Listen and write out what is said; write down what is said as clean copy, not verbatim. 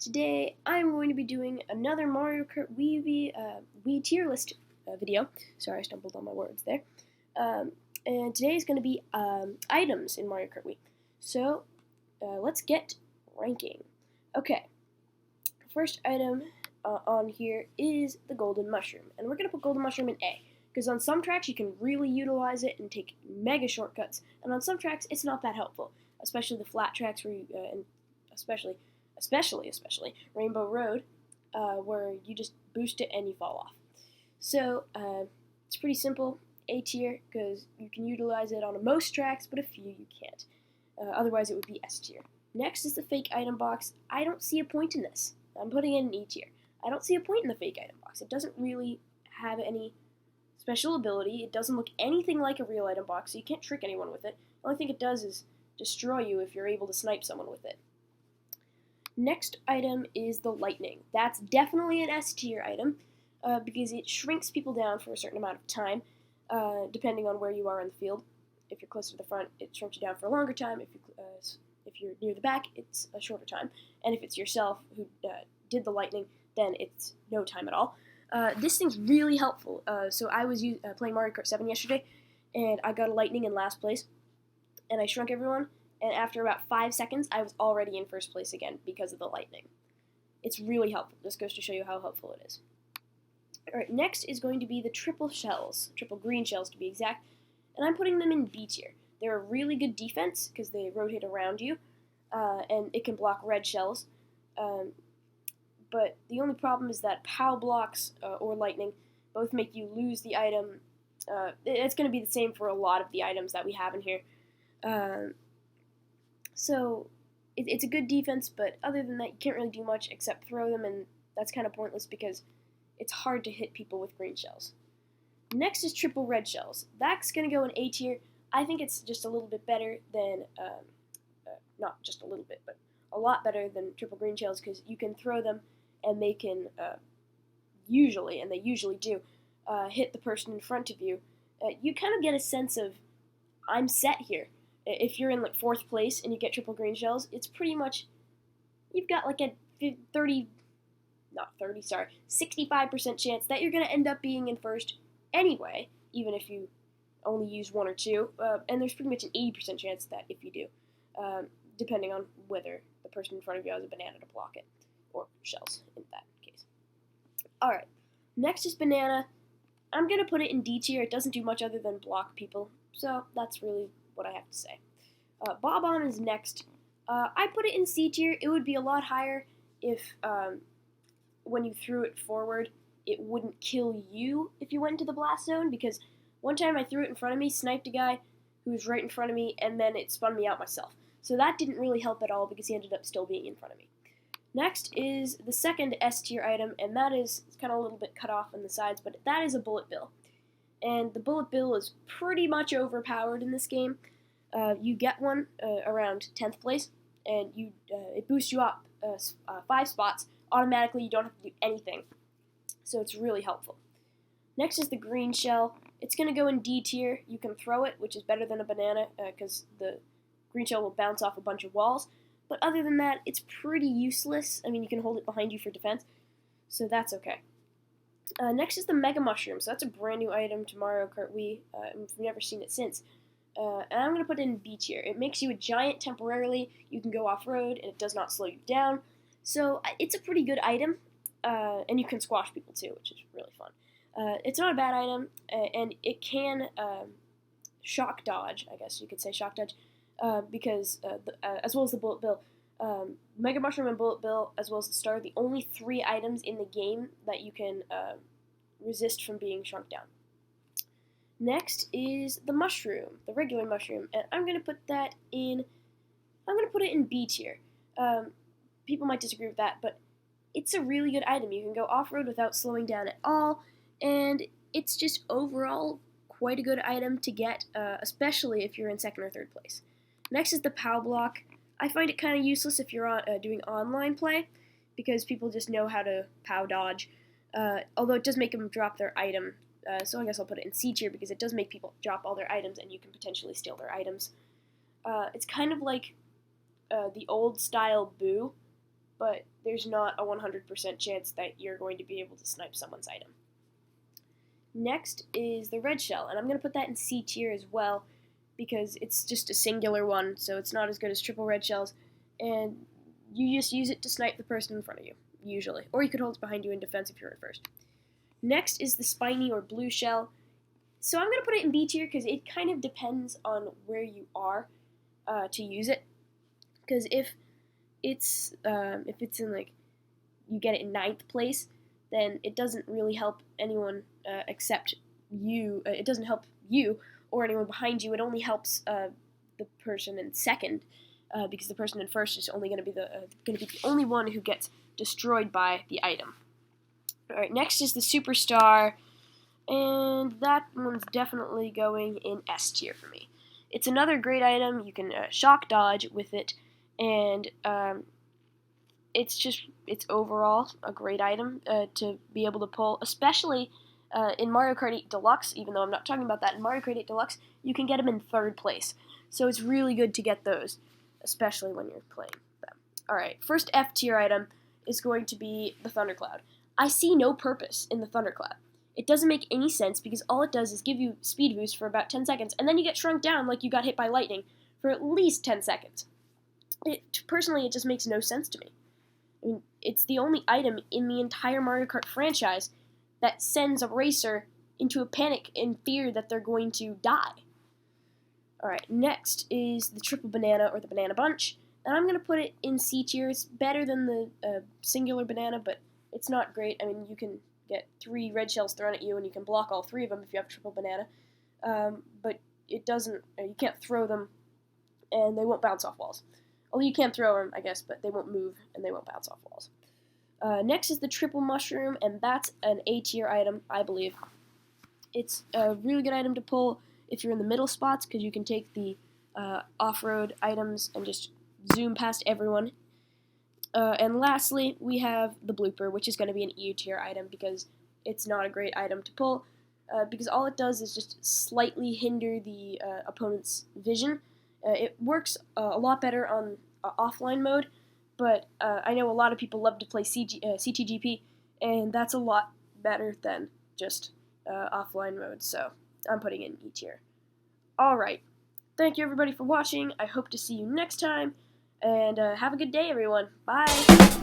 Today I'm going to be doing another Mario Kart Wii tier list video. Sorry, I stumbled on my words there. And today is going to be items in Mario Kart Wii. So let's get ranking. Okay, first item on here is the Golden Mushroom. And we're going to put Golden Mushroom in A. Because on some tracks you can really utilize it and take mega shortcuts. And on some tracks it's not that helpful. Especially the flat tracks where you, and especially Rainbow Road, where you just boost it and you fall off. So it's pretty simple, A tier, because you can utilize it on most tracks, but a few you can't. Otherwise it would be S tier. Next is the fake item box. I don't see a point in this. I'm putting it in E tier. I don't see a point in the fake item box. It doesn't really have any special ability. It doesn't look anything like a real item box, so you can't trick anyone with it. The only thing it does is destroy you if you're able to snipe someone with it. Next item is the lightning. That's definitely an S tier item because it shrinks people down for a certain amount of time, depending on where you are in the field. If you're close to the front, it shrinks you down for a longer time. If you're near the back, it's a shorter time. And if it's yourself who did the lightning, then it's no time at all. This thing's really helpful. So I was playing Mario Kart 7 yesterday, and I got a lightning in last place, and I shrunk everyone. And after about 5 seconds, I was already in first place again because of the lightning. It's really helpful. This goes to show you how helpful it is. Alright, next is going to be the triple shells. Triple green shells to be exact. And I'm putting them in B tier. They're a really good defense because they rotate around you. And it can block red shells. But the only problem is that POW blocks or lightning both make you lose the item. It's going to be the same for a lot of the items that we have in here. So it's a good defense, but other than that, you can't really do much except throw them, and that's kind of pointless because it's hard to hit people with green shells. Next is triple red shells. That's going to go in A tier. I think it's just a little bit better than, not just a little bit, but a lot better than triple green shells because you can throw them and they can usually, and they usually do, hit the person in front of you. You kind of get a sense of, I'm set here. If you're in like 4th place and you get triple green shells, it's pretty much, you've got like a 65% chance that you're going to end up being in first anyway, even if you only use 1 or 2, and there's pretty much an 80% chance that if you do, depending on whether the person in front of you has a banana to block it, or shells in that case. Alright, next is banana. I'm going to put it in D tier. It doesn't do much other than block people, so that's really what I have to say. Bob-omb is next. I put it in C tier. It would be a lot higher if when you threw it forward, it wouldn't kill you if you went into the blast zone, because one time I threw it in front of me, sniped a guy who was right in front of me, and then it spun me out myself. So that didn't really help at all because he ended up still being in front of me. Next is the second S tier item, and that is kind of a little bit cut off on the sides, but that is a bullet bill. And the bullet bill is pretty much overpowered in this game. You get one around 10th place, and it boosts you up 5 spots automatically. You don't have to do anything, so it's really helpful. Next is the green shell. It's going to go in D tier. You can throw it, which is better than a banana because the green shell will bounce off a bunch of walls. But other than that, it's pretty useless. I mean, you can hold it behind you for defense, so that's okay. Next is the Mega Mushroom. So that's a brand new item to Mario Kart Wii. We've never seen it since. And I'm going to put it in B tier. It makes you a giant temporarily. You can go off-road, and it does not slow you down. So it's a pretty good item. And you can squash people too, which is really fun. It's not a bad item, and it can shock dodge, I guess you could say shock dodge, because as well as the bullet bill. Mega Mushroom and Bullet Bill, as well as the Star, the only 3 items in the game that you can resist from being shrunk down. Next is the Mushroom, the regular Mushroom, and I'm going to put it in B tier. People might disagree with that, but it's a really good item. You can go off-road without slowing down at all, and it's just overall quite a good item to get, especially if you're in 2nd or 3rd place. Next is the POW block. I find it kind of useless if you're doing online play, because people just know how to POW dodge, although it does make them drop their item, so I guess I'll put it in C tier because it does make people drop all their items and you can potentially steal their items. It's kind of like the old style Boo, but there's not a 100% chance that you're going to be able to snipe someone's item. Next is the red shell, and I'm going to put that in C tier as well, because it's just a singular one, so it's not as good as triple red shells, and you just use it to snipe the person in front of you, usually. Or you could hold it behind you in defense if you're at first. Next is the spiny or blue shell. So I'm going to put it in B tier because it kind of depends on where you are to use it. Because if it's in, like, you get it in 9th place, then it doesn't really help anyone except you. It doesn't help you or anyone behind you. It only helps the person in 2nd, because the person in 1st is only going to be the only one who gets destroyed by the item. All right, next is the superstar, and that one's definitely going in S tier for me. It's another great item. You can shock dodge with it, and it's overall a great item to be able to pull, especially in Mario Kart 8 Deluxe. Even though I'm not talking about that, in Mario Kart 8 Deluxe, you can get them in 3rd place. So it's really good to get those, especially when you're playing them. Alright, first F tier item is going to be the Thundercloud. I see no purpose in the Thundercloud. It doesn't make any sense because all it does is give you speed boost for about 10 seconds, and then you get shrunk down like you got hit by lightning for at least 10 seconds. Personally, it just makes no sense to me. I mean, it's the only item in the entire Mario Kart franchise that sends a racer into a panic and fear that they're going to die. Alright, next is the triple banana or the banana bunch, and I'm going to put it in C tier. It's better than the singular banana, but it's not great. I mean, you can get 3 red shells thrown at you, and you can block all 3 of them if you have triple banana, but it doesn't, you can't throw them, and they won't bounce off walls. Although you can throw them, I guess, but they won't move, and they won't bounce off walls. Next is the triple mushroom, and that's an A tier item, I believe. It's a really good item to pull if you're in the middle spots, because you can take the off-road items and just zoom past everyone. And lastly, we have the blooper, which is going to be an E tier item because it's not a great item to pull, because all it does is just slightly hinder the opponent's vision. It works a lot better on offline mode, but I know a lot of people love to play CTGP, and that's a lot better than just offline mode, so I'm putting in E tier. Alright, thank you everybody for watching. I hope to see you next time, and have a good day everyone. Bye!